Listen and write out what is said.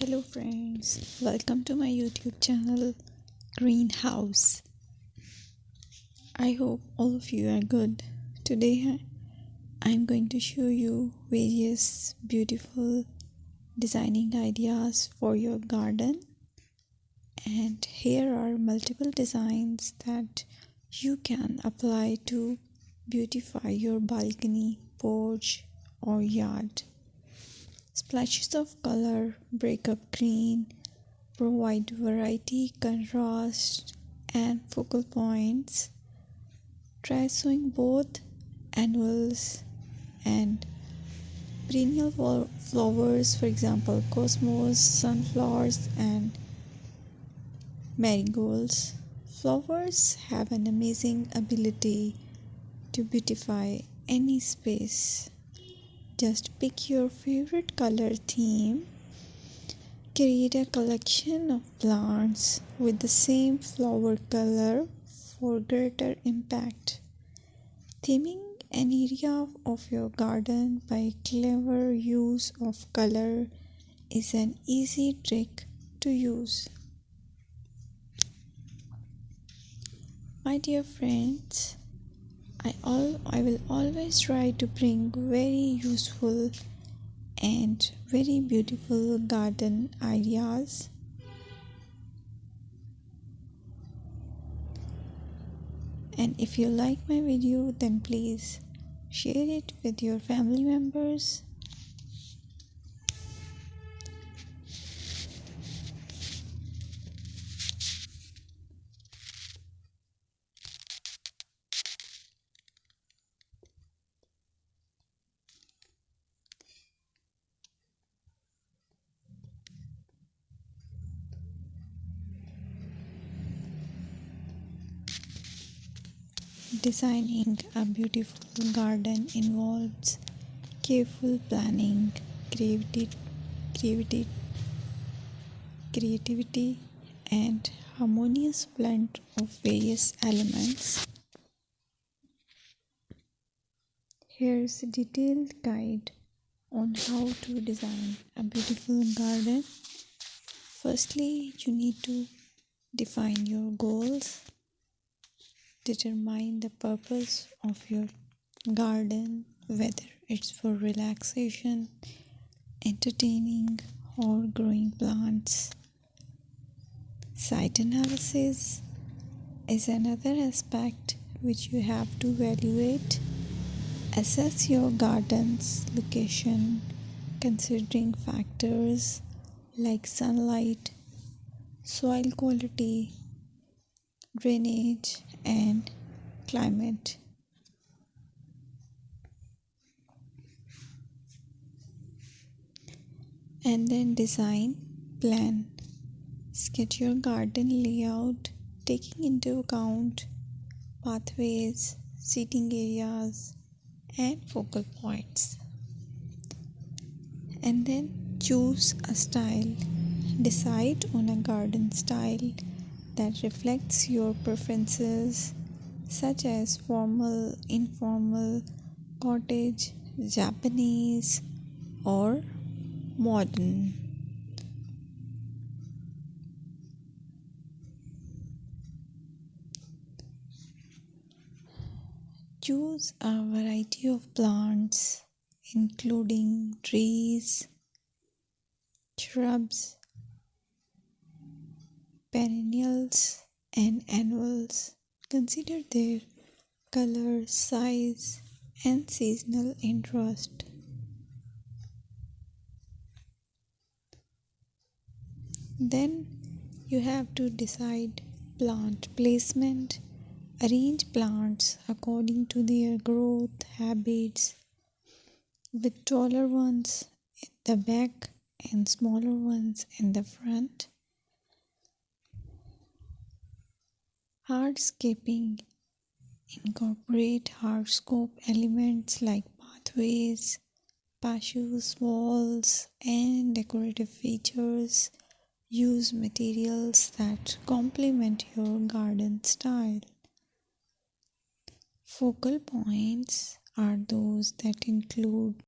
Hello friends, welcome to my YouTube channel Greenhouse. I hope all of you are good. Today I'm going to show you various beautiful designing ideas for your garden, and here are multiple designs that you can apply to beautify your balcony, porch or yard. Splashes of color break up green, provide variety, contrast, and focal points. Try sowing both annuals and perennial flowers, for example, cosmos, sunflowers, and marigolds. Flowers have an amazing ability to beautify any space. Just pick your favorite color theme. Create a collection of plants with the same flower color for greater impact. Theming an area of your garden by clever use of color is an easy trick to use. My dear friends, I will always try to bring very useful and very beautiful garden ideas. And if you like my video, then please share it with your family members. Designing a beautiful garden involves careful planning, creativity, and harmonious blend of various elements. Here's a detailed guide on how to design a beautiful garden. Firstly, you need to define your goals. Determine the purpose of your garden, whether it's for relaxation, entertaining, or growing plants. Site analysis is another aspect which you have to evaluate. Assess your garden's location, considering factors like sunlight, soil quality, drainage, and climate. And then design plan. Sketch your garden layout, taking into account pathways, seating areas, and focal points. And then choose a style. Decide on a garden style that reflects your preferences, such as formal, informal, cottage, Japanese, or modern. Choose a variety of plants, including trees, shrubs, perennials, and annuals. Consider their color, size, and seasonal interest. Then you have to decide plant placement. Arrange plants according to their growth habits, with taller ones in the back and smaller ones in the front. Hardscaping. Incorporate hardscape elements like pathways, patios, walls, and decorative features. Use materials that complement your garden style. Focal points are those that include